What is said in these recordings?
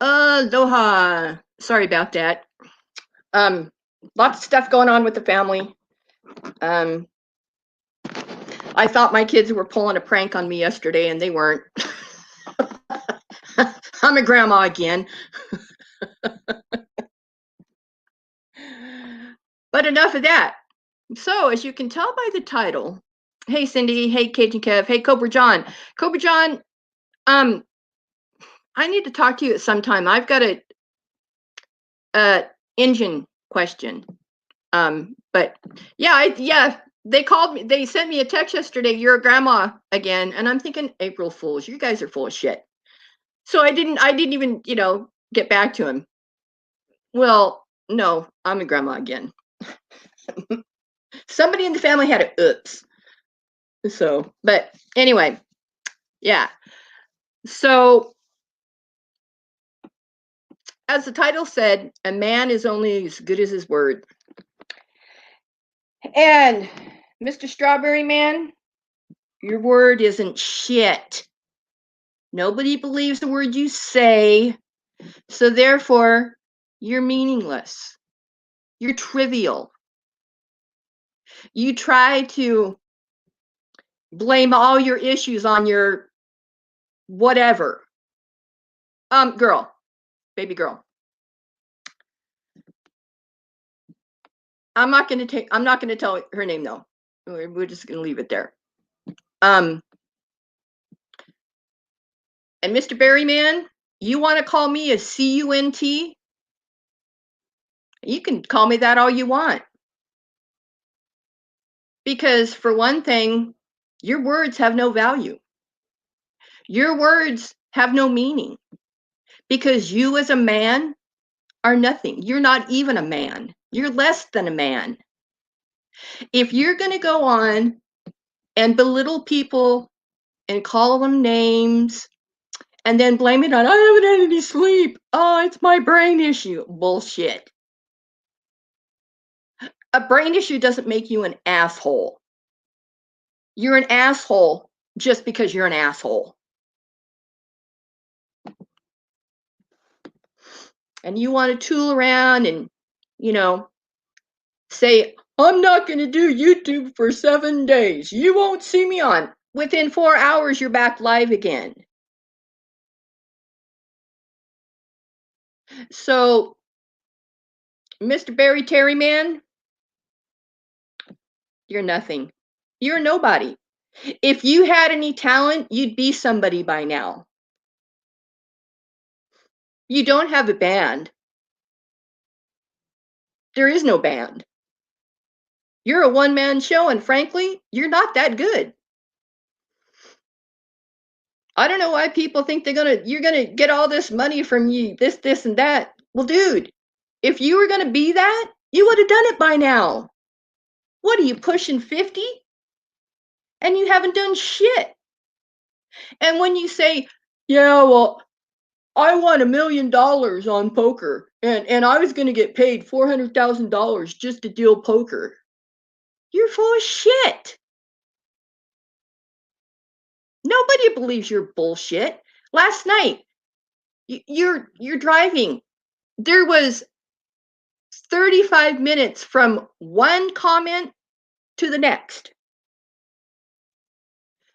Aloha. Sorry about that. Lots of stuff going on with the family. Um, I thought my kids were pulling a prank on me yesterday, and they weren't. I'm a grandma again. But enough of that. So, as you can tell by the title, hey Cindy, hey Cajun Kev, hey Cobra John. Cobra John, um, I need to talk to you at some time. I've got a engine question. But yeah, they called me. They sent me a text yesterday. You're a grandma again, and I'm thinking April Fools. You guys are full of shit. So I didn't even get back to him. Well, no, I'm a grandma again. Somebody in the family had a oops. So, but anyway, yeah. So as the title said, a man is only as good as his word. And Mr. Strawberry Man, your word isn't shit. Nobody believes the word you say, so therefore, you're meaningless. You're trivial. You try to blame all your issues on your whatever. Girl, baby girl. I'm not going to tell her name though. We're just going to leave it there. And Mr. Berryman, you want to call me a CUNT? You can call me that all you want. Because for one thing, your words have no value. Your words have no meaning. Because you as a man are nothing. You're not even a man. You're less than a man. If you're going to go on and belittle people and call them names and then blame it on, I haven't had any sleep. Oh, it's my brain issue. Bullshit. A brain issue doesn't make you an asshole. You're an asshole just because you're an asshole. And you want to tool around and, say, I'm not going to do YouTube for 7 days. You won't see me on. Within 4 hours, you're back live again. So, Mr. Barry Terry Man, you're nothing. You're nobody. If you had any talent, you'd be somebody by now. You don't have a band. There is no band. You're a one-man show, and frankly, you're not that good. I don't know why people think you're gonna get all this money from you, this, and that. Well, dude, if you were gonna be that, you would have done it by now. What are you pushing 50? And you haven't done shit. And when you say, yeah, well, I won $1 million on poker, and I was gonna get paid $400,000 just to deal poker, you're full of shit. Nobody believes your bullshit. Last night, you're driving. There was 35 minutes from one comment to the next.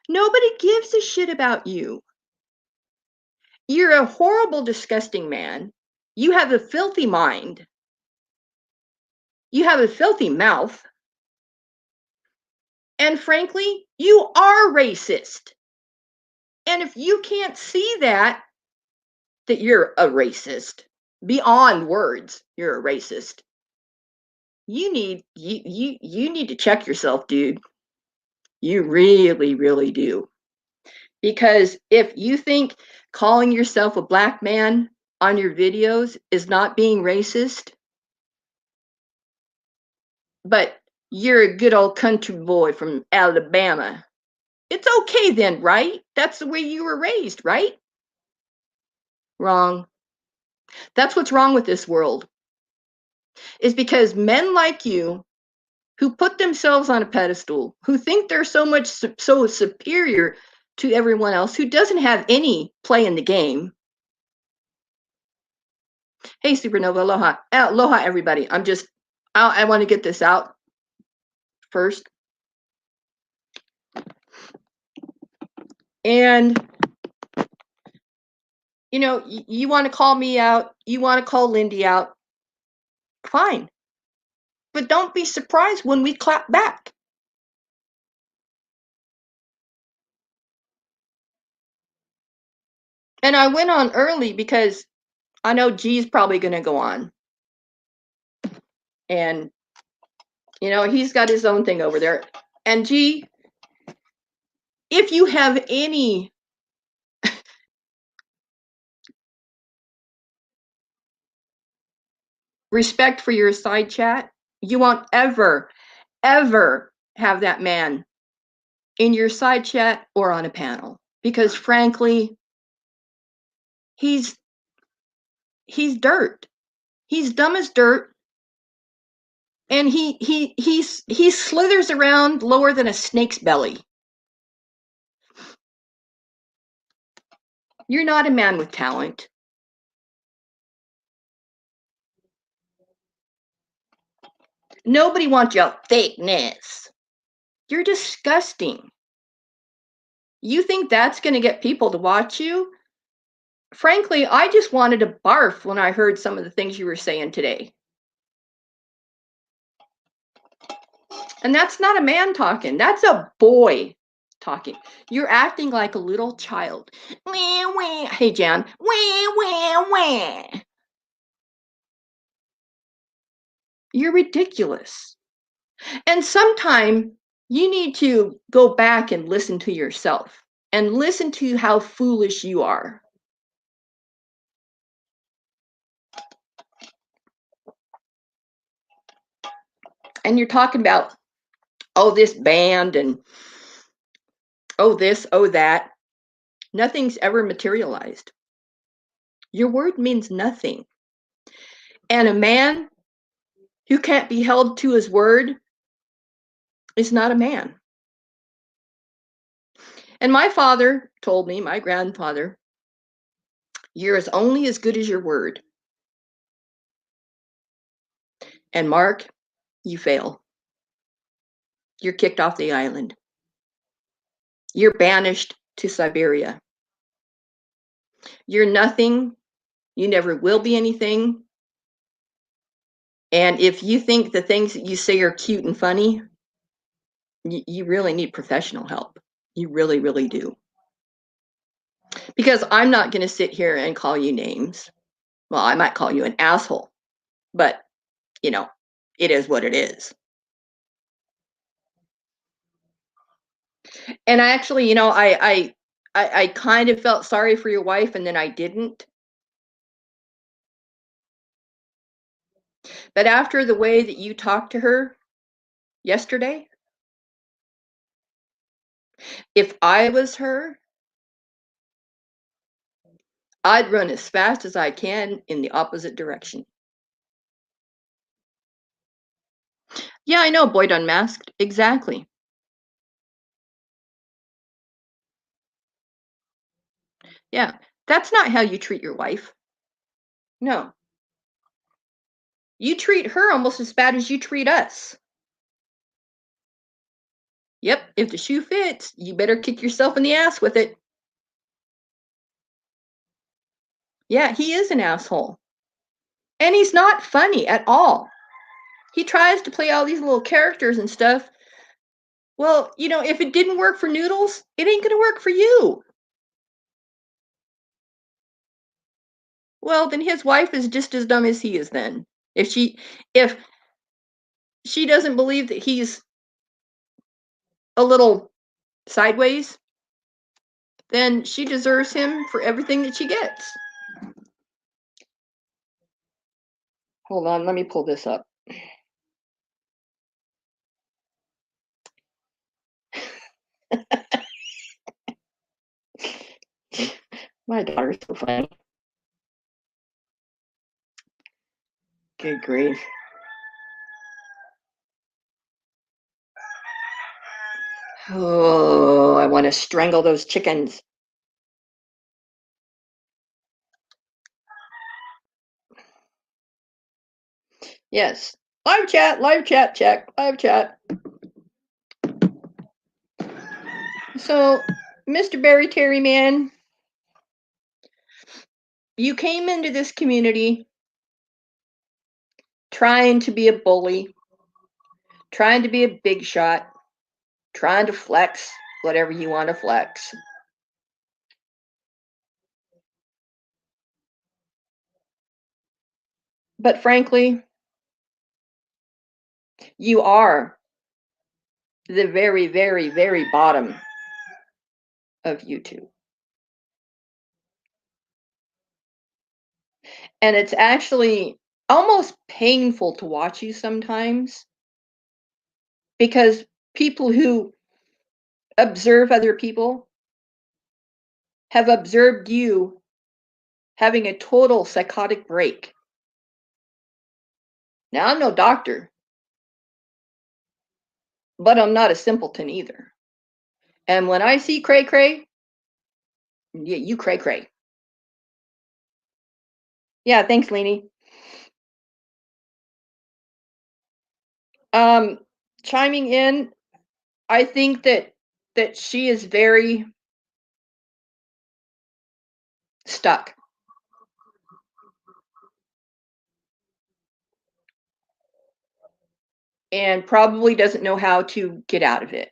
Nobody gives a shit about you. You're a horrible, disgusting man. You have a filthy mind. You have a filthy mouth. And frankly, you are racist. And if you can't see that you're a racist, beyond words, you're a racist, you need to check yourself, dude. You really, really do. Because if you think calling yourself a black man on your videos is not being racist, but you're a good old country boy from Alabama, it's okay then, right? That's the way you were raised, right? Wrong. That's what's wrong with this world. Is because men like you who put themselves on a pedestal, who think they're so superior to everyone else, who doesn't have any play in the game, Hey, Supernova, aloha. Aloha, everybody. I want to get this out first. And, you want to call me out, you want to call Lindy out, fine. But don't be surprised when we clap back. And I went on early because I know G's probably going to go on. And, he's got his own thing over there. And G, if you have any respect for your side chat, you won't ever have that man in your side chat or on a panel. Because frankly, he's dirt. He's dumb as dirt. And he slithers around lower than a snake's belly. You're not a man with talent. Nobody wants your fakeness. You're disgusting. You think that's going to get people to watch you? Frankly, I just wanted to barf when I heard some of the things you were saying today. And that's not a man talking. That's a boy talking. You're acting like a little child. Wah, wah. Hey, Jan. Wah, wah, wah. You're ridiculous. And sometime you need to go back and listen to yourself and listen to how foolish you are. And you're talking about, oh, this band and oh, this, oh, that. Nothing's ever materialized. Your word means nothing. And a man who can't be held to his word is not a man. And my father told me, my grandfather, you're only as good as your word. And Mark, you fail. You're kicked off the island. You're banished to Siberia. You're nothing. You never will be anything. And if you think the things that you say are cute and funny, you really need professional help. You really, really do. Because I'm not going to sit here and call you names. Well, I might call you an asshole, but, it is what it is. And I actually, I kind of felt sorry for your wife, and then I didn't. But after the way that you talked to her yesterday, if I was her, I'd run as fast as I can in the opposite direction. Yeah, I know, Boyd Unmasked. Exactly. Yeah, that's not how you treat your wife. No. You treat her almost as bad as you treat us. Yep, if the shoe fits, you better kick yourself in the ass with it. Yeah, he is an asshole. And he's not funny at all. He tries to play all these little characters and stuff. Well, if it didn't work for Noodles, it ain't going to work for you. Well, then his wife is just as dumb as he is then. If she doesn't believe that he's a little sideways, then she deserves him for everything that she gets. Hold on, let me pull this up. My daughter's so funny. Good grief. Oh, I want to strangle those chickens. Yes. Live chat, check, live chat. So, Mr. Barry Terry, man, you came into this community trying to be a bully, trying to be a big shot, trying to flex whatever you want to flex. But frankly, you are the very, very, very bottom of YouTube. And it's actually almost painful to watch you sometimes because people who observe other people have observed you having a total psychotic break. Now, I'm no doctor, but I'm not a simpleton either. And when I see cray cray, yeah, you cray cray. Yeah, thanks, Leanie. Um, Chiming in, I think that she is very stuck. And probably doesn't know how to get out of it.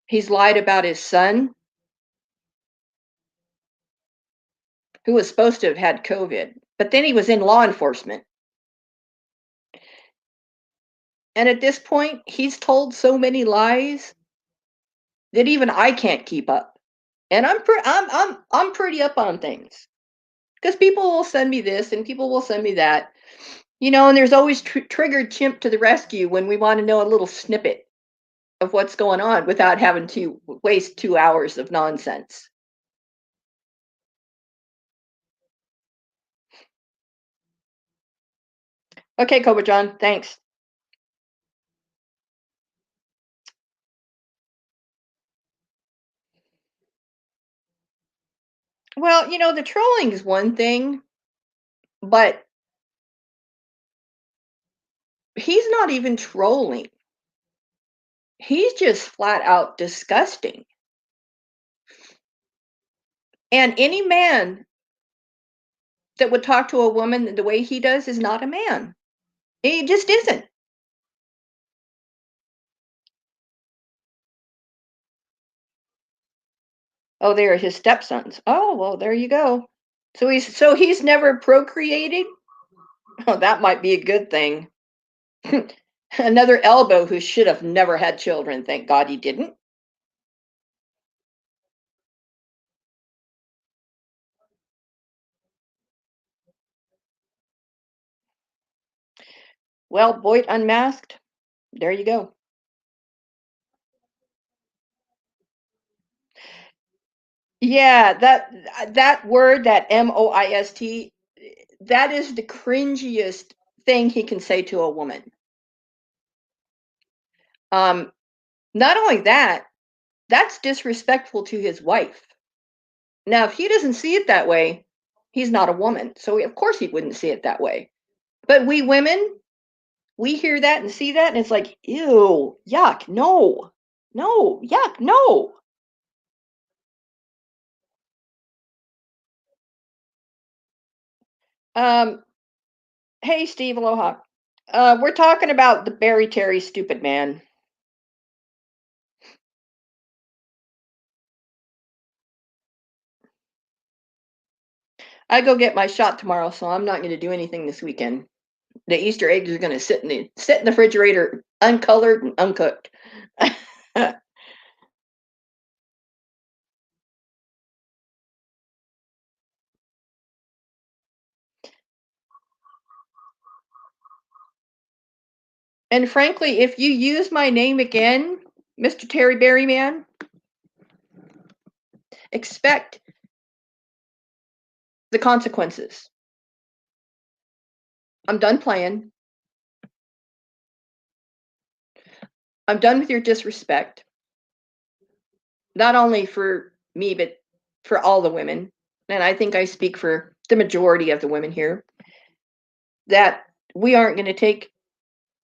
He's lied about his son, who was supposed to have had COVID, but then he was in law enforcement. And at this point, he's told so many lies that even I can't keep up. And I'm pretty up on things because people will send me this and people will send me that, and there's always triggered chimp to the rescue when we want to know a little snippet of what's going on without having to waste 2 hours of nonsense. Okay, Cobra John, thanks. Well, the trolling is one thing, but he's not even trolling. He's just flat out disgusting. And any man that would talk to a woman the way he does is not a man. He just isn't. Oh, they are his stepsons. Oh, well, there you go. So he's never procreated? Oh, that might be a good thing. Another elbow who should have never had children. Thank God he didn't. Well, Boyd unmasked. There you go. Yeah, that word, that moist, that is the cringiest thing he can say to a woman. Um, Not only that, that's disrespectful to his wife. Now, if he doesn't see it that way, he's not a woman. So of course he wouldn't see it that way. But we women, we hear that and see that, and it's like, ew, yuck, no, no, yuck, no. Um, hey, Steve, aloha. We're talking about the Barry Terry stupid man. I go get my shot tomorrow, so I'm not going to do anything this weekend. The Easter eggs are going to sit in the refrigerator, uncolored and uncooked. And frankly, if you use my name again, Mr. Terry Berryman, expect the consequences. I'm done playing. I'm done with your disrespect. Not only for me, but for all the women, and I think I speak for the majority of the women here, that we aren't going to take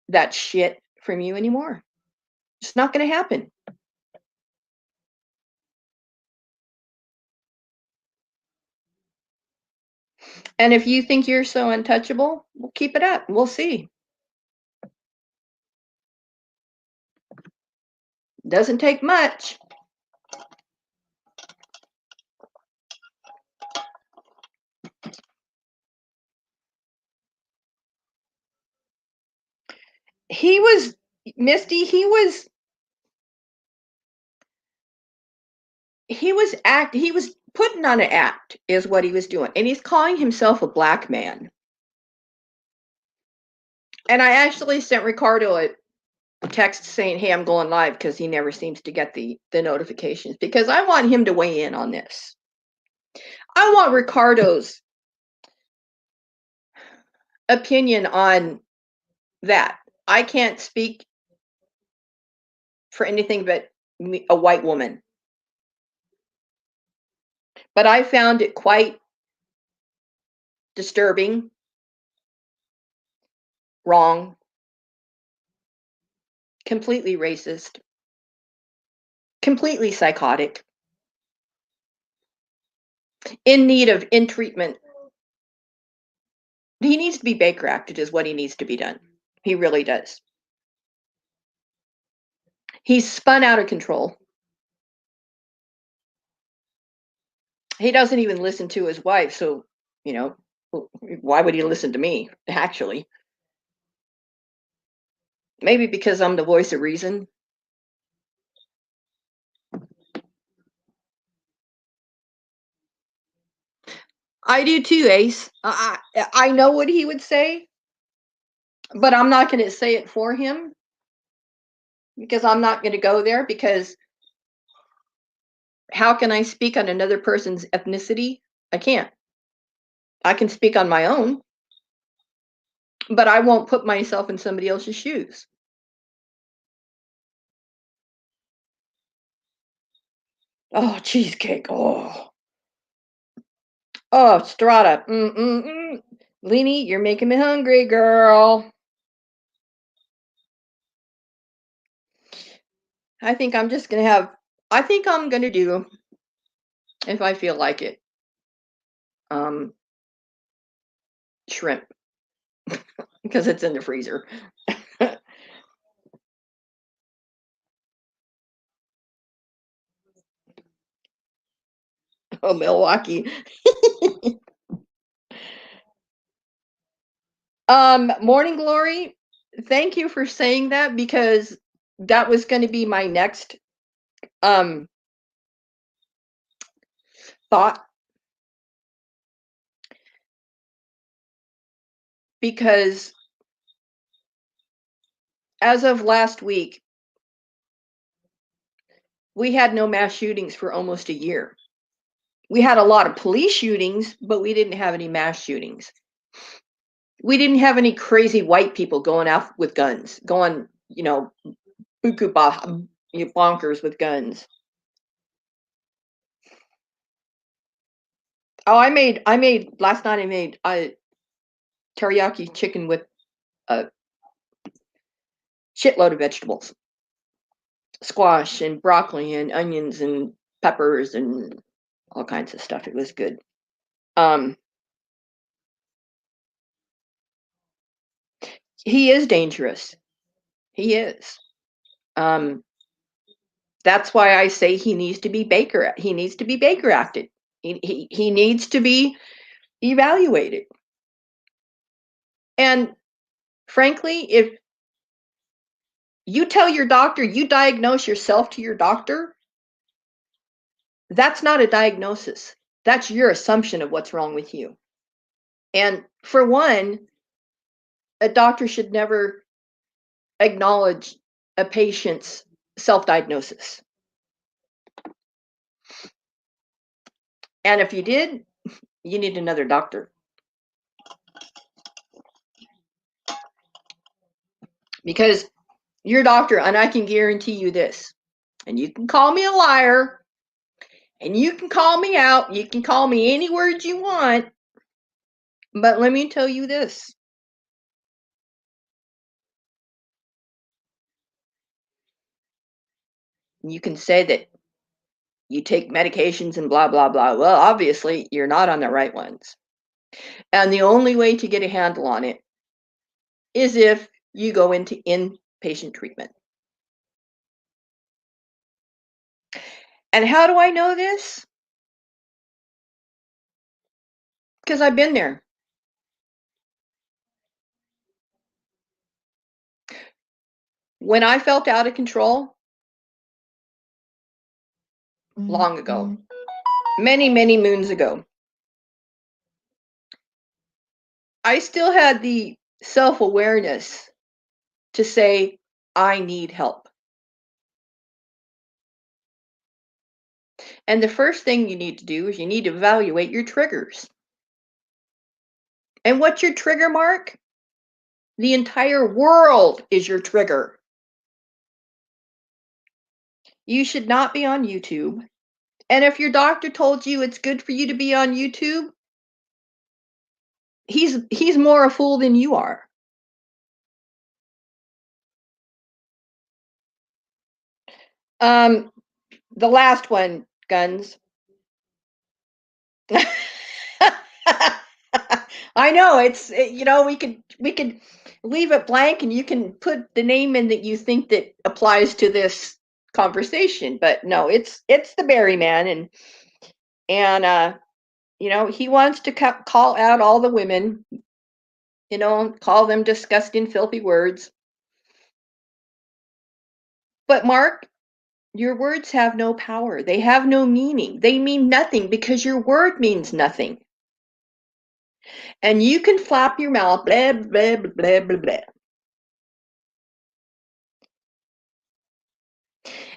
that shit from you anymore. It's not going to happen. And if you think you're so untouchable, we'll keep it up. We'll see. Doesn't take much. He was, Misty, he was putting on an act is what he was doing. And he's calling himself a black man. And I actually sent Ricardo a text saying, hey, I'm going live, because he never seems to get the notifications, because I want him to weigh in on this. I want Ricardo's opinion on that. I can't speak for anything but a white woman. But I found it quite disturbing, wrong, completely racist, completely psychotic, in need of in-treatment. He needs to be Baker acted is what he needs to be done. He really does. He's spun out of control. He doesn't even listen to his wife, so, you know, why would he listen to me, actually? Maybe because I'm the voice of reason. I do too, Ace. I know what he would say, but I'm not going to say it for him, because I'm not going to go there, because how can I speak on another person's ethnicity? I can't. I can speak on my own, but I won't put myself in somebody else's shoes. Oh, cheesecake. Oh, Strata. Leanie, you're making me hungry, girl. I think I'm just going to have, I think I'm going to do, if I feel like it, shrimp, because it's in the freezer. Oh, Milwaukee. Morning Glory, thank you for saying that, because that was going to be my next thought, because as of last week, we had no mass shootings for almost a year. We had a lot of police shootings, but we didn't have any mass shootings. We didn't have any crazy white people going out with guns, going, buku bonkers with guns. Oh, I made last night. I made teriyaki chicken with a shitload of vegetables, squash and broccoli and onions and peppers and all kinds of stuff. It was good. He is dangerous. He is. That's why I say he needs to be Baker. He needs to be Baker acted. He needs to be evaluated. And frankly, if you tell your doctor, you diagnose yourself to your doctor, that's not a diagnosis. That's your assumption of what's wrong with you. And for one, a doctor should never acknowledge a patient's self-diagnosis. And if you did, you need another doctor. Because your doctor, and I can guarantee you this, and you can call me a liar, And you can call me out. You can call me any words you want. But let me tell you this. You can say that you take medications and blah, blah, blah. Well, obviously, you're not on the right ones. And the only way to get a handle on it is if you go into inpatient treatment. And how do I know this? Because I've been there. When I felt out of control, long ago, many, many moons ago, I still had the self-awareness to say, I need help. And the first thing you need to do is you need to evaluate your triggers. And what's your trigger, Mark? The entire world is your trigger. You should not be on YouTube. And if your doctor told you it's good for you to be on YouTube, he's more a fool than you are. The last one, Guns. I know we could leave it blank and you can put the name in that you think that applies to this conversation, but no, it's the Berry Man, and he wants to call out all the women, call them disgusting, filthy words. But Mark, your words have no power. They have no meaning. They mean nothing because your word means nothing. And you can flap your mouth, blah, blah, blah, blah, blah, blah,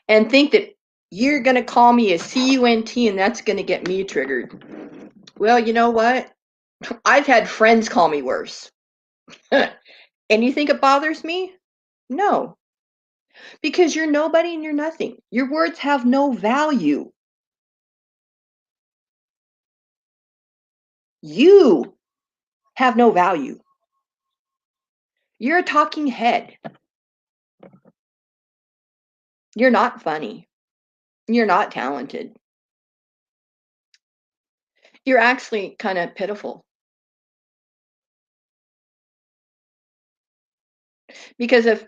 and think that you're going to call me a CUNT and that's going to get me triggered. Well, you know what? I've had friends call me worse. And you think it bothers me? No. Because you're nobody and you're nothing. Your words have no value. You have no value. You're a talking head. You're not funny. You're not talented. You're actually kind of pitiful. Because if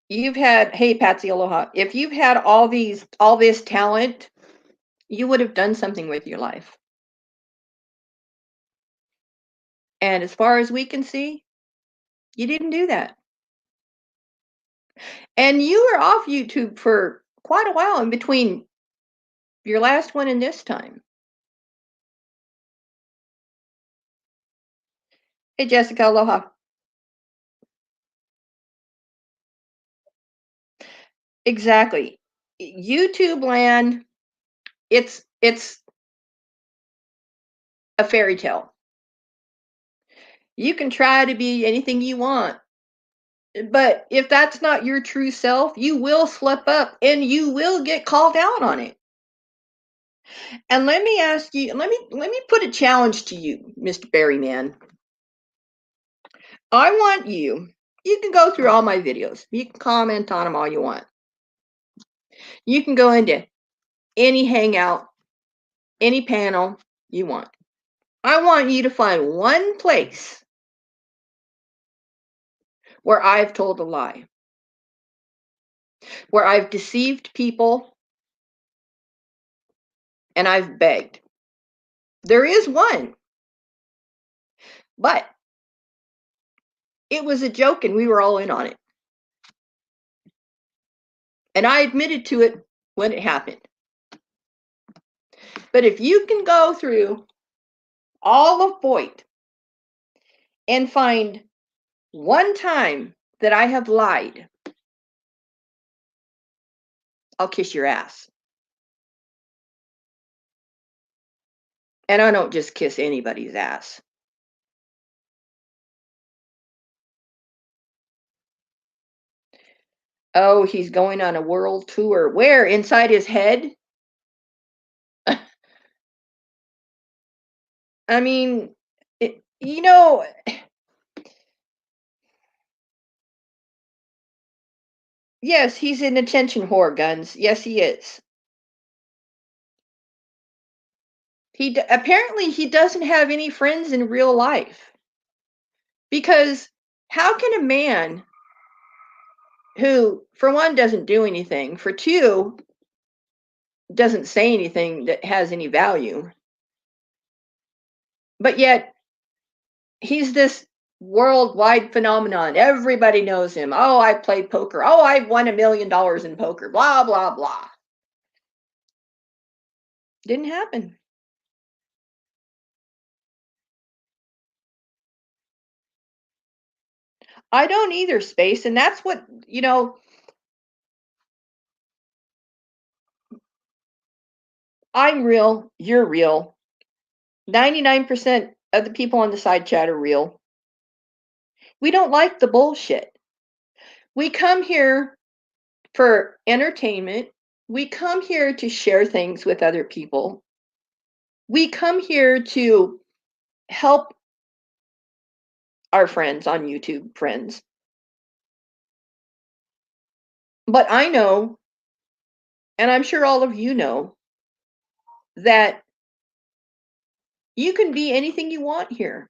you've had, hey, Patsy, aloha, if you've had all this talent, you would have done something with your life. And as far as we can see, you didn't do that. And you were off YouTube for quite a while in between your last one and this time. Hey, Jessica, aloha. Exactly. YouTube land, it's a fairy tale. You can try to be anything you want, but if that's not your true self, you will slip up and you will get called out on it. And let me ask you, let me put a challenge to you, Mr. Berry Man. I want you can go through all my videos. You can comment on them all you want. You can go into any hangout, any panel you want. I want you to find one place where I've told a lie, where I've deceived people and I've begged. There is one, but it was a joke and we were all in on it. And I admitted to it when it happened. But if you can go through all of Boyd and find one time that I have lied, I'll kiss your ass. And I don't just kiss anybody's ass. Oh, he's going on a world tour. Where? Inside his head? I mean, you know, yes, he's an attention whore, Guns. Yes, he is. Apparently he doesn't have any friends in real life because how can a man who, for one, doesn't do anything, for two, doesn't say anything that has any value, but yet he's this worldwide phenomenon. Everybody knows him. Oh, I played poker. Oh, I've won $1 million in poker. Blah, blah, blah. Didn't happen. I don't either, Space. And that's what, I'm real. You're real. 99% of the people on the side chat are real. We don't like the bullshit. We come here for entertainment. We come here to share things with other people. We come here to help our friends on YouTube, friends. But I know, and I'm sure all of you know, that you can be anything you want here.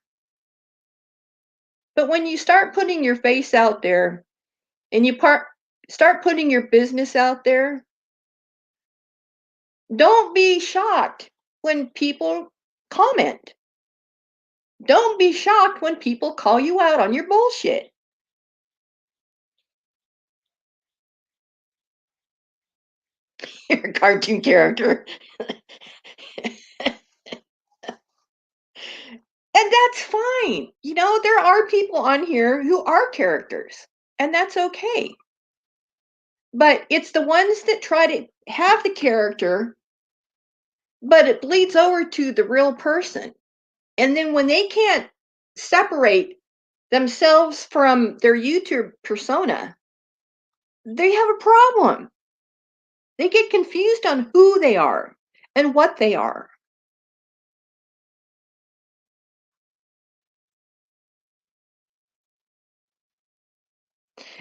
But when you start putting your face out there and start putting your business out there, don't be shocked when people comment. Don't be shocked when people call you out on your bullshit. You're a cartoon character. And that's fine. There are people on here who are characters, and that's okay. But it's the ones that try to have the character, but it bleeds over to the real person. And then when they can't separate themselves from their YouTube persona, they have a problem. They get confused on who they are and what they are.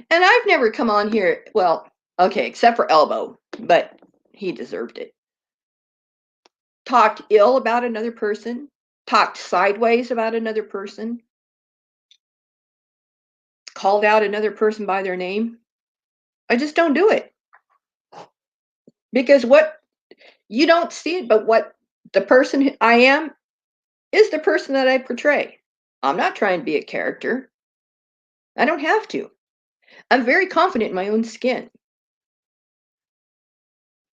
And I've never come on here, well, okay, except for Elbow, but he deserved it. Talked ill about another person, talked sideways about another person, called out another person by their name. I just don't do it. Because what you don't see it, but what the person I am is the person that I portray. I'm not trying to be a character. I don't have to. I'm very confident in my own skin.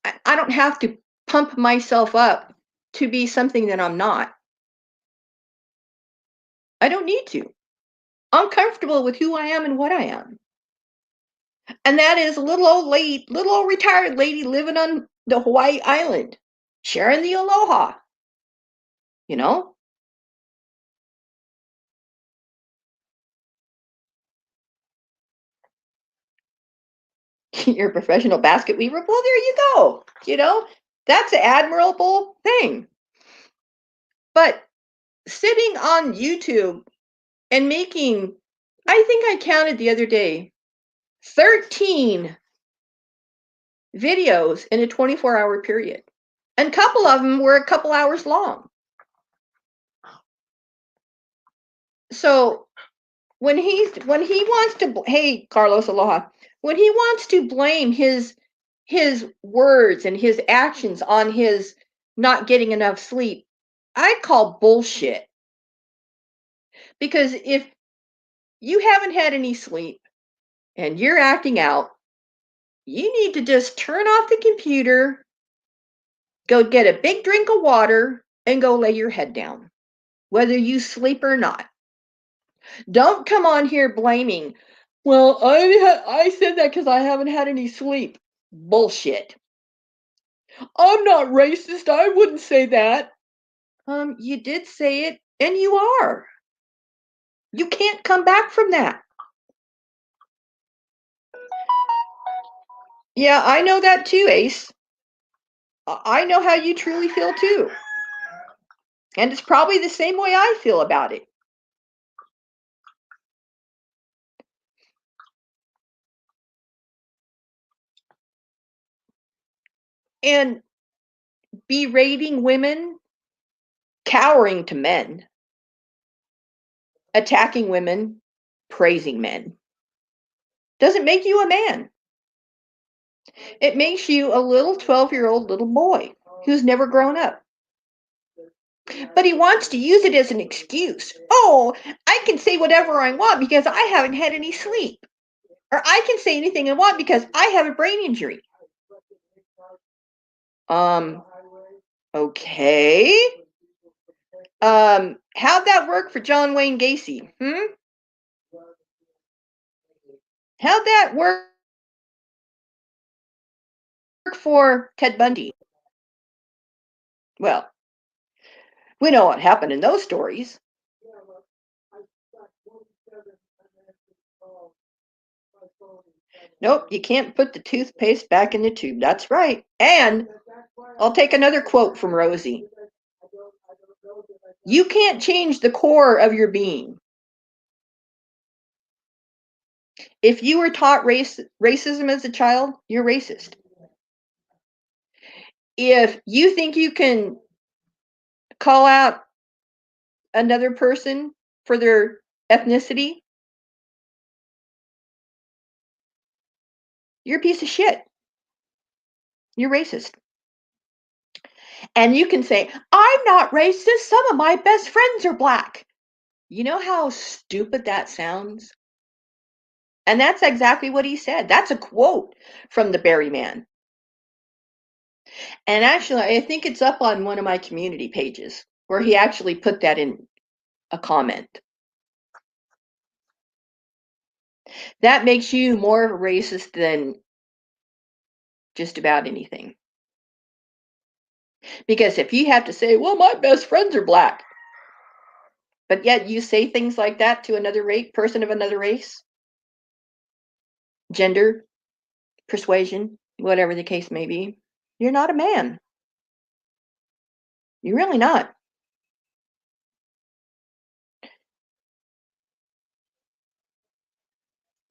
I don't have to pump myself up to be something that I'm not. I don't need to. I'm comfortable with who I am and what I am. And that is a little old retired lady living on the Hawaii island, sharing the aloha, you know? You're a professional basket weaver. Well, there you go. That's an admirable thing. But sitting on YouTube and making, I think I counted the other day, 13 videos in a 24-hour period. And a couple of them were a couple hours long. So when he wants to, hey Carlos, aloha, when he wants to blame his words and his actions on his not getting enough sleep, I call bullshit. Because if you haven't had any sleep and you're acting out, you need to just turn off the computer, go get a big drink of water, and go lay your head down, whether you sleep or not. Don't come on here blaming. Well, I said that because I haven't had any sleep. Bullshit. I'm not racist. I wouldn't say that. You did say it, and you are. You can't come back from that. Yeah, I know that too, Ace. I know how you truly feel too. And it's probably the same way I feel about it. And berating women, cowering to men, attacking women, praising men doesn't make you a man. It makes you a little 12-year-old little boy who's never grown up. But he wants to use it as an excuse. Oh, I can say whatever I want because I haven't had any sleep. Or I can say anything I want because I have a brain injury. Okay. How'd that work for John Wayne Gacy? How'd that work for Ted Bundy? Well, we know what happened in those stories. Nope, you can't put the toothpaste back in the tube. That's right. And I'll take another quote from Rosie. You can't change the core of your being. If you were taught racism as a child, you're racist. If you think you can call out another person for their ethnicity, you're a piece of shit. You're racist. And you can say, I'm not racist. Some of my best friends are black. You know how stupid that sounds? And that's exactly what he said. That's a quote from the Berry Man. And actually, I think it's up on one of my community pages where he actually put that in a comment. That makes you more of a racist than just about anything. Because if you have to say, well, my best friends are black, but yet you say things like that to another person of another race, gender, persuasion, whatever the case may be, you're not a man. You're really not.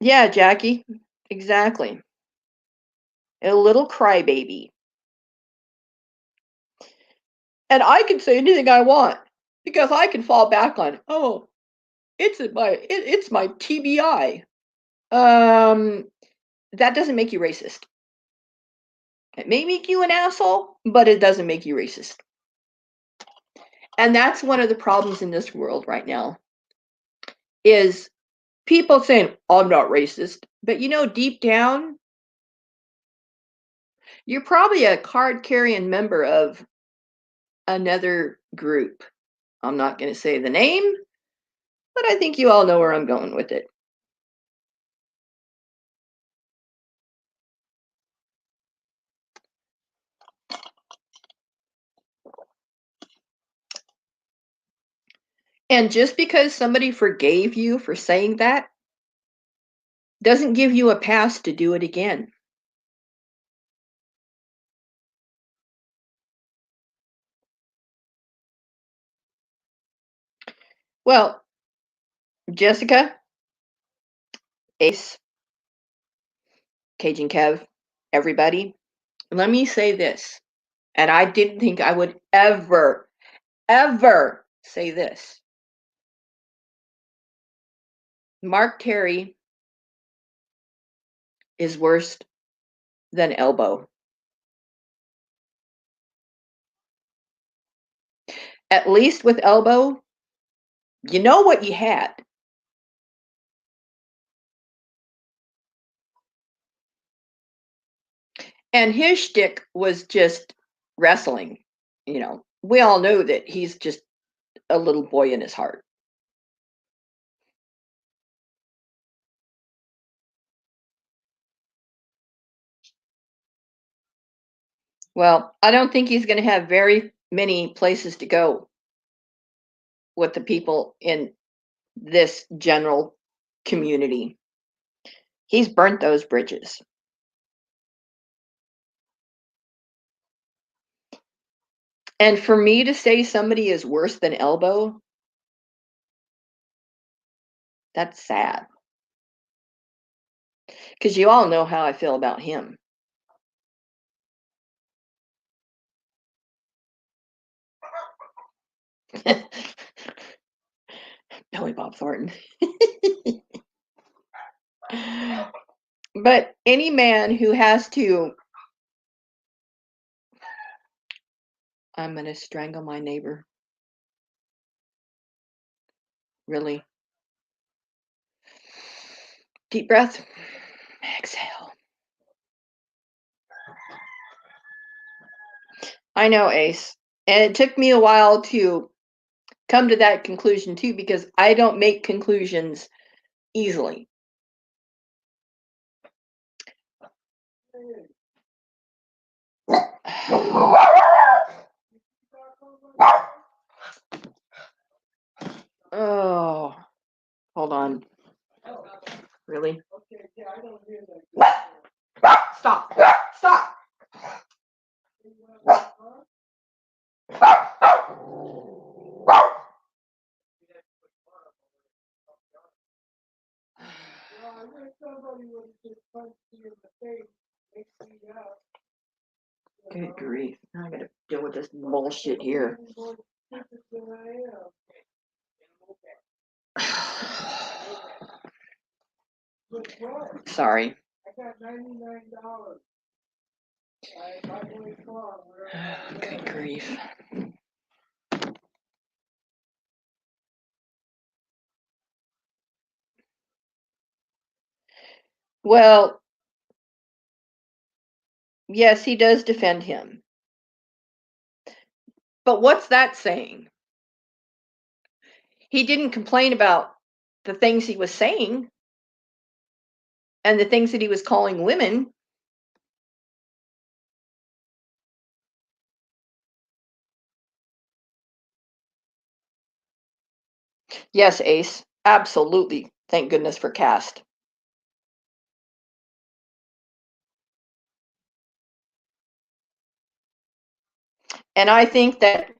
Yeah, Jackie, exactly. A little crybaby. And I can say anything I want because I can fall back on, oh, it's my TBI. That doesn't make you racist. It may make you an asshole, but it doesn't make you racist. And that's one of the problems in this world right now is people saying, I'm not racist, but deep down, you're probably a card-carrying member of another group. I'm not going to say the name, but I think you all know where I'm going with it. And just because somebody forgave you for saying that doesn't give you a pass to do it again. Well, Jessica, Ace, Cajun Kev, everybody, let me say this. And I didn't think I would ever say this. Mark Terry is worse than Elbow. At least with Elbow, you know what you had. And his shtick was just wrestling. We all know that he's just a little boy in his heart. Well, I don't think he's going to have very many places to go with the people in this general community. He's burnt those bridges. And for me to say somebody is worse than Elbow, that's sad. Because you all know how I feel about him. Billy Bob Thornton. But any man who has to, I'm going to strangle my neighbor. Really. Deep breath. Exhale. I know, Ace. And it took me a while to come to that conclusion too, because I don't make conclusions easily. Oh, hold on. Really? Stop. Stop. Good grief. Now I gotta deal with this bullshit here. Sorry. Good grief. Well, yes, he does defend him. But what's that saying? He didn't complain about the things he was saying and the things that he was calling women. Yes, Ace. Absolutely. Thank goodness for Cast. And I think that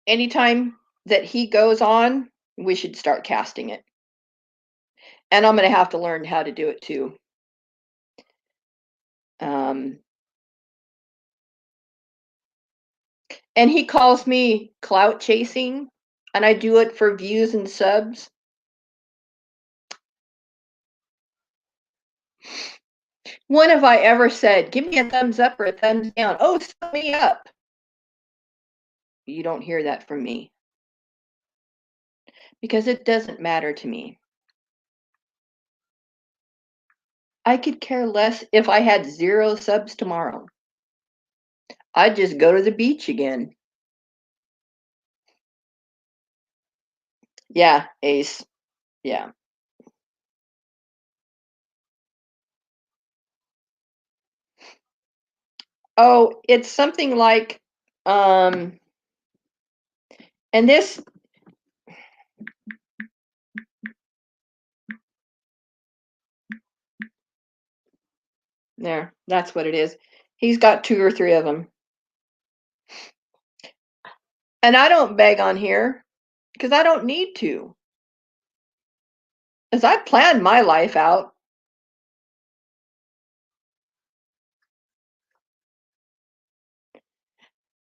anytime that he goes on, we should start casting it. And I'm going to have to learn how to do it too. And he calls me clout chasing, and I do it for views and subs. When have I ever said, give me a thumbs up or a thumbs down? Oh, thumb me up. You don't hear that from me. Because it doesn't matter to me. I could care less if I had 0 subs tomorrow. I'd just go to the beach again. Yeah, Ace. Yeah. Oh, it's something like, and this, there, that's what it is. He's got 2 or 3 of them. And I don't beg on here because I don't need to. As I planned my life out.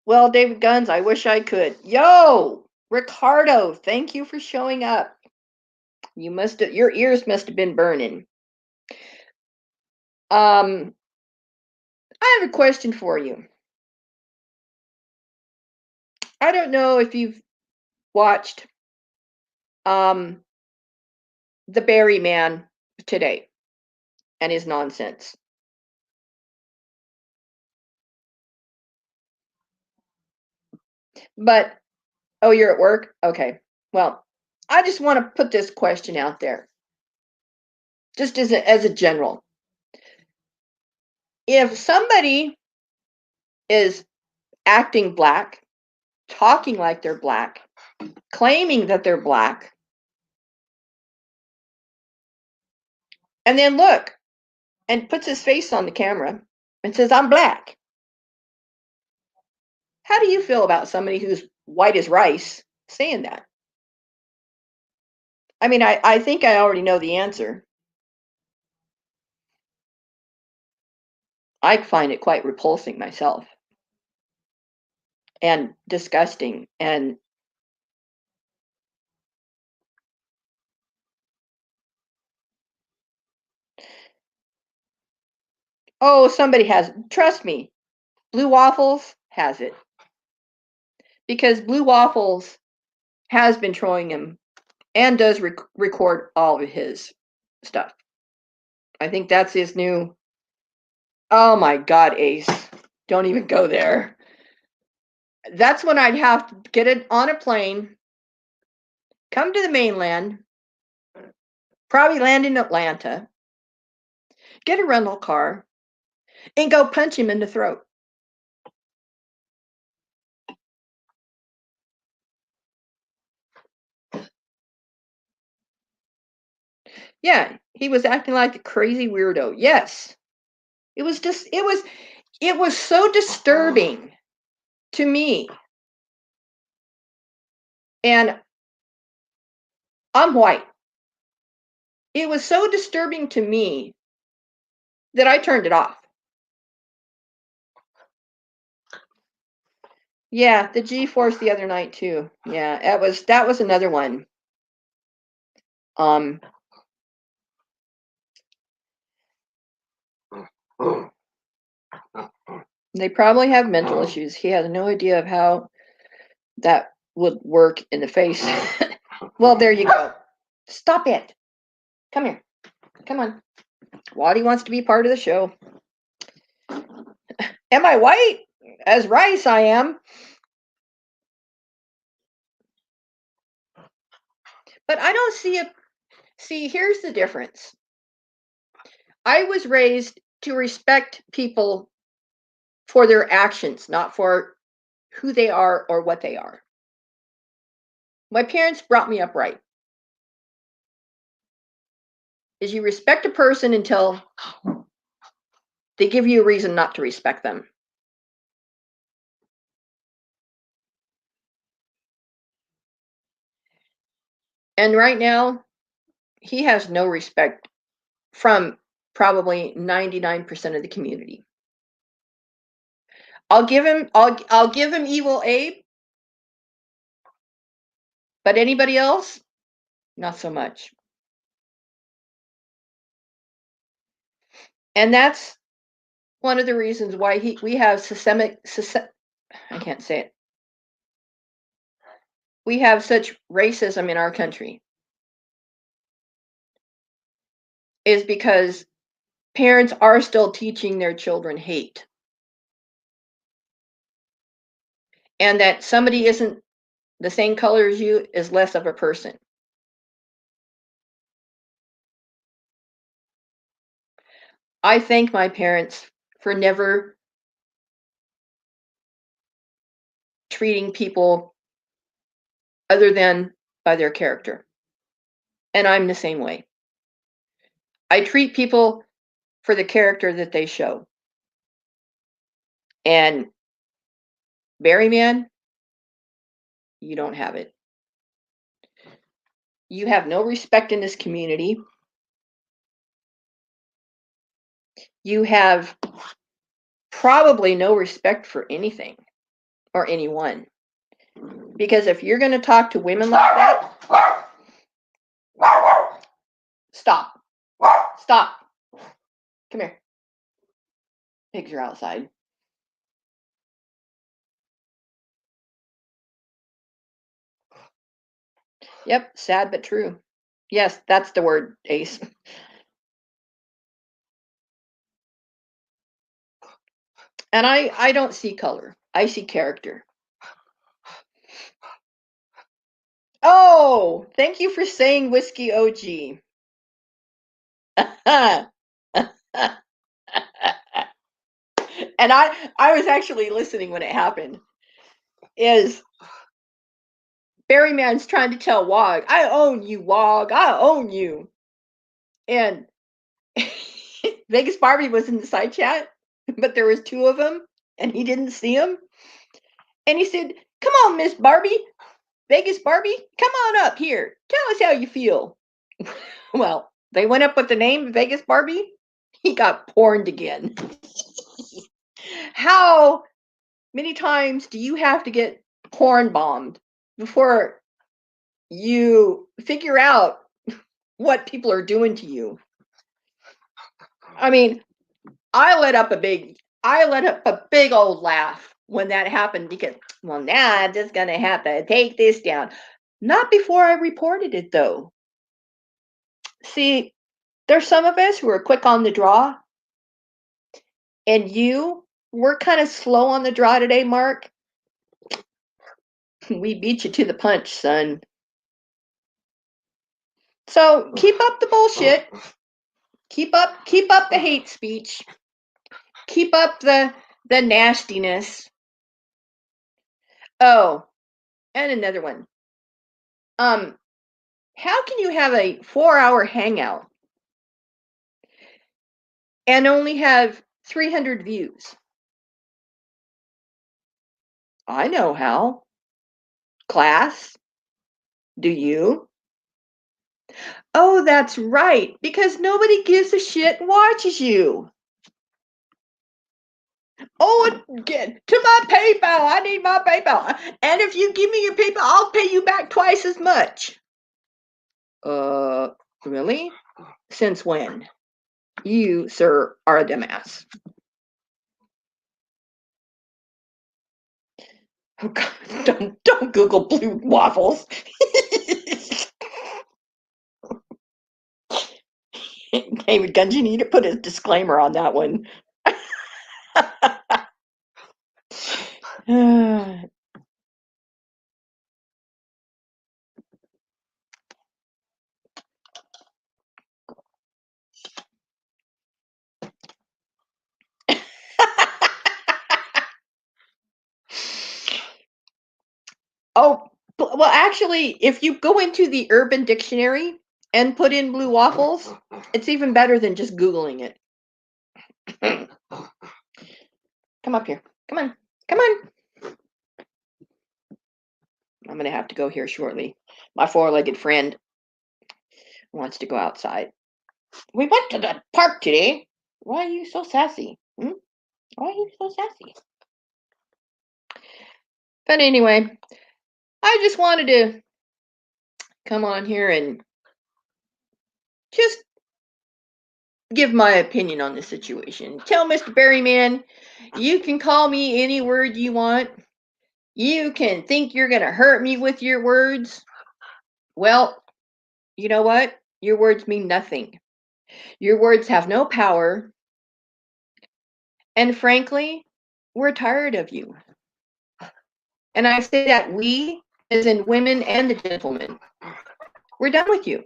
Well, David Guns, I wish I could. Yo, Ricardo, thank you for showing up. You must have, your ears must have been burning. I have a question for you. I don't know if you've watched the Barry Man today and his nonsense. But oh, you're at work? Okay. Well, I just want to put this question out there. Just as a general. If somebody is acting black, talking like they're black, claiming that they're black, and then look and puts his face on the camera and says, I'm black. How do you feel about somebody who's white as rice saying that? I mean, I think I already know the answer. I find it quite repulsing myself and disgusting. And oh, somebody has, trust me, Blue Waffles has it because Blue Waffles has been trolling him and does record all of his stuff. I think that's his new. Oh my God, Ace. Don't even go there. That's when I'd have to get it on a plane, come to the mainland, probably land in Atlanta, get a rental car, and go punch him in the throat. Yeah, he was acting like a crazy weirdo. Yes. It was so disturbing to me. And I'm white. It was so disturbing to me that I turned it off. Yeah, the G-force the other night too. Yeah, that was another one. Um they probably have mental issues. He has no idea of how that would work in the face. Well, there you go. Stop it. Come here. Come on. Waddy wants to be part of the show. Am I white? As rice, I am. But I don't see it. See, here's the difference. I was raised to respect people for their actions, not for who they are or what they are. My parents brought me up right. Is you respect a person until they give you a reason not to respect them. And right now, he has no respect from probably 99% of the community. I'll give him Evil Abe, but anybody else, not so much. And that's one of the reasons why we have I can't say it. We have such racism in our country is because parents are still teaching their children hate. And that somebody isn't the same color as you is less of a person. I thank my parents for never treating people other than by their character. And I'm the same way. I treat people for the character that they show. And Barry Man, you don't have it. You have no respect in this community. You have probably no respect for anything or anyone. Because if you're going to talk to women like that, stop. Stop. Come here. Pigs are outside. Yep, sad but true. Yes, that's the word, Ace. And I don't see color. I see character. Oh, thank you for saying Whiskey OG. And I was actually listening when it happened. Is Barry Man's trying to tell Wog, I own you, Wog. I own you. And Vegas Barbie was in the side chat, but there was two of them, and he didn't see them. And he said, "Come on, Miss Barbie, Vegas Barbie, come on up here. Tell us how you feel." Well, they went up with the name Vegas Barbie. He got porned again. How many times do you have to get porn bombed before you figure out what people are doing to you? I mean, I let up a big old laugh when that happened because, well, now I'm just gonna have to take this down. Not before I reported it though. See, there's some of us who are quick on the draw, and we're kind of slow on the draw today, Mark. We beat you to the punch, son. So keep up the bullshit. Keep up the hate speech. Keep up the nastiness. Oh, and another one. How can you have a 4-hour hangout and only have 300 views? I know how. Class, do you? Oh, that's right, because nobody gives a shit and watches you. Oh, get to my PayPal. I need my PayPal. And if you give me your PayPal, I'll pay you back twice as much. Really? Since when? You, sir, are a dumbass. Oh God, don't Google blue waffles. David Guns, you need to put a disclaimer on that one. Oh, well, actually, if you go into the Urban Dictionary and put in blue waffles, it's even better than just Googling it. Come up here. Come on. Come on. I'm going to have to go here shortly. My four-legged friend wants to go outside. We went to the park today. Why are you so sassy? Hmm? Why are you so sassy? But anyway, I just wanted to come on here and just give my opinion on the situation. Tell Mr. Berryman, you can call me any word you want. You can think you're going to hurt me with your words. Well, you know what? Your words mean nothing. Your words have no power. And frankly, we're tired of you. And I say that we, as in women and the gentlemen, we're done with you.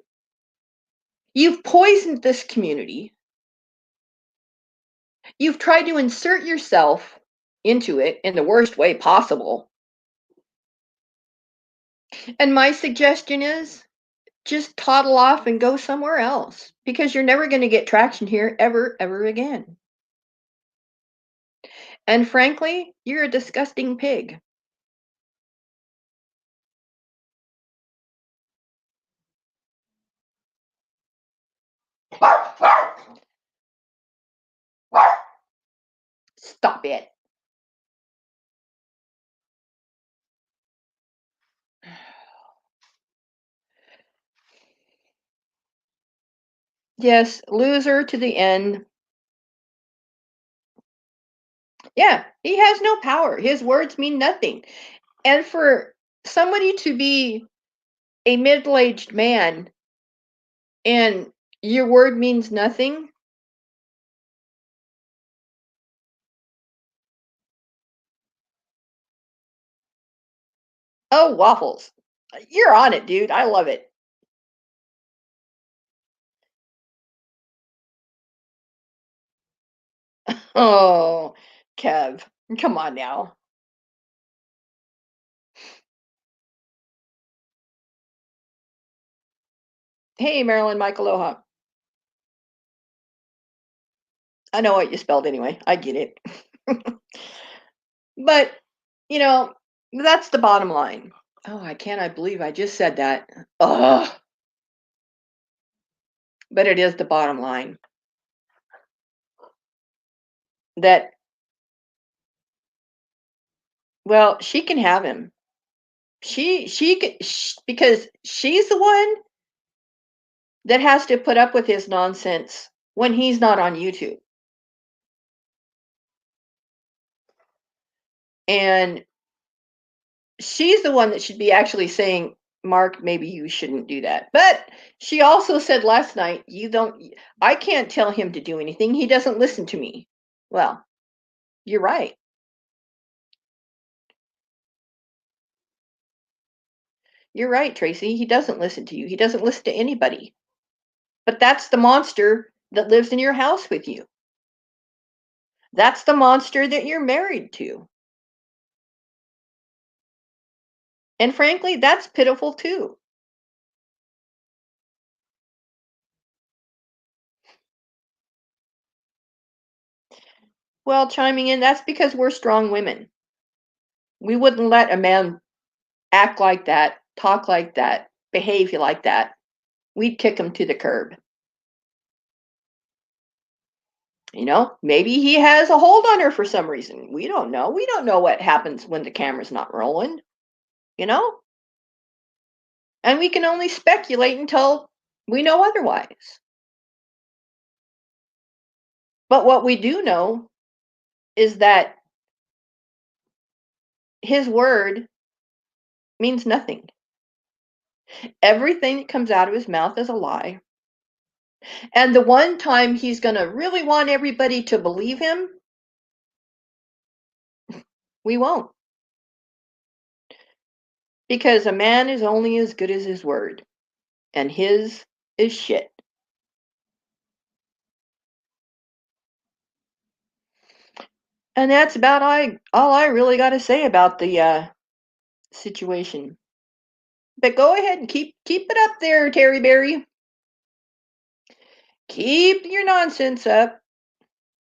You've poisoned this community. You've tried to insert yourself into it in the worst way possible. And my suggestion is just toddle off and go somewhere else because you're never going to get traction here ever again. And frankly, you're a disgusting pig. Stop it. Yes, loser to the end. Yeah, he has no power. His words mean nothing. And for somebody to be a middle-aged man and your word means nothing. Oh, waffles. You're on it, dude. I love it. Oh, Kev, come on now. Hey, Marilyn Mike Aloha. I know what you spelled anyway. I get it. But, you know, That's the bottom line. Oh, I believe I just said that. Ugh. But it is the bottom line that, well, she can have him. Because she's the one that has to put up with his nonsense when he's not on YouTube. And she's the one that should be actually saying, Mark, maybe you shouldn't do that. But she also said last night, I can't tell him to do anything. He doesn't listen to me. Well, you're right. You're right, Tracy. He doesn't listen to you. He doesn't listen to anybody. But that's the monster that lives in your house with you. That's the monster that you're married to. And frankly, that's pitiful too. Well, chiming in, that's because we're strong women. We wouldn't let a man act like that, talk like that, behave like that. We'd kick him to the curb. Maybe he has a hold on her for some reason. We don't know. We don't know what happens when the camera's not rolling, you know? And we can only speculate until we know otherwise. But what we do know is that his word means nothing. Everything that comes out of his mouth is a lie. And the one time he's going to really want everybody to believe him, we won't. Because a man is only as good as his word, and his is shit. And that's about all I really got to say about the situation. But go ahead and keep it up there, Terry Berry. Keep your nonsense up.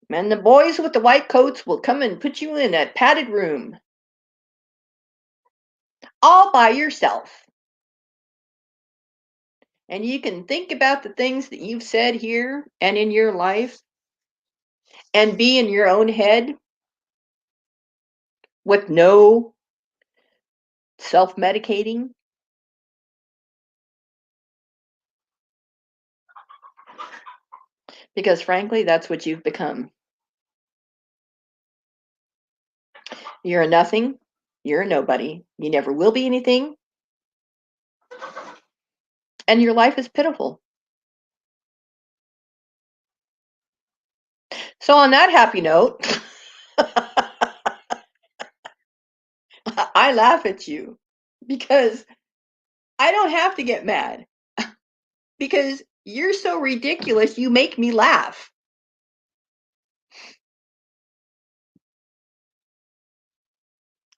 And the boys with the white coats will come and put you in a padded room. All by yourself. And you can think about the things that you've said here and in your life and be in your own head with no self-medicating. Because frankly, that's what you've become. You're a nothing. You're a nobody. You never will be anything. And your life is pitiful. So on that happy note, I laugh at you because I don't have to get mad because you're so ridiculous. You make me laugh.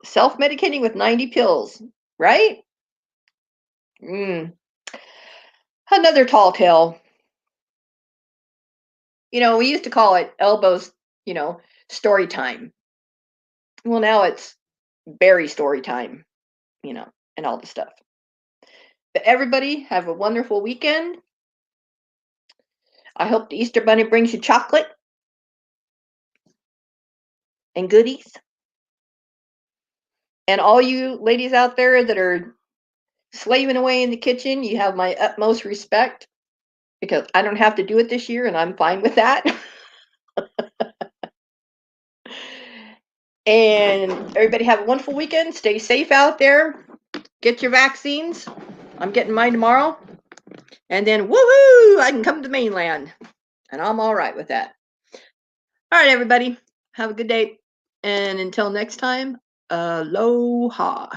Self-medicating with 90 pills, right? Another tall tale. We used to call it elbows, story time. Well, now it's Barry story time, and all the stuff. But everybody have a wonderful weekend. I hope the Easter Bunny brings you chocolate and goodies. And all you ladies out there that are slaving away in the kitchen, you have my utmost respect because I don't have to do it this year and I'm fine with that. And everybody have a wonderful weekend. Stay safe out there. Get your vaccines. I'm getting mine tomorrow. And then, woohoo, I can come to the mainland. And I'm all right with that. All right, everybody. Have a good day. And until next time, aloha.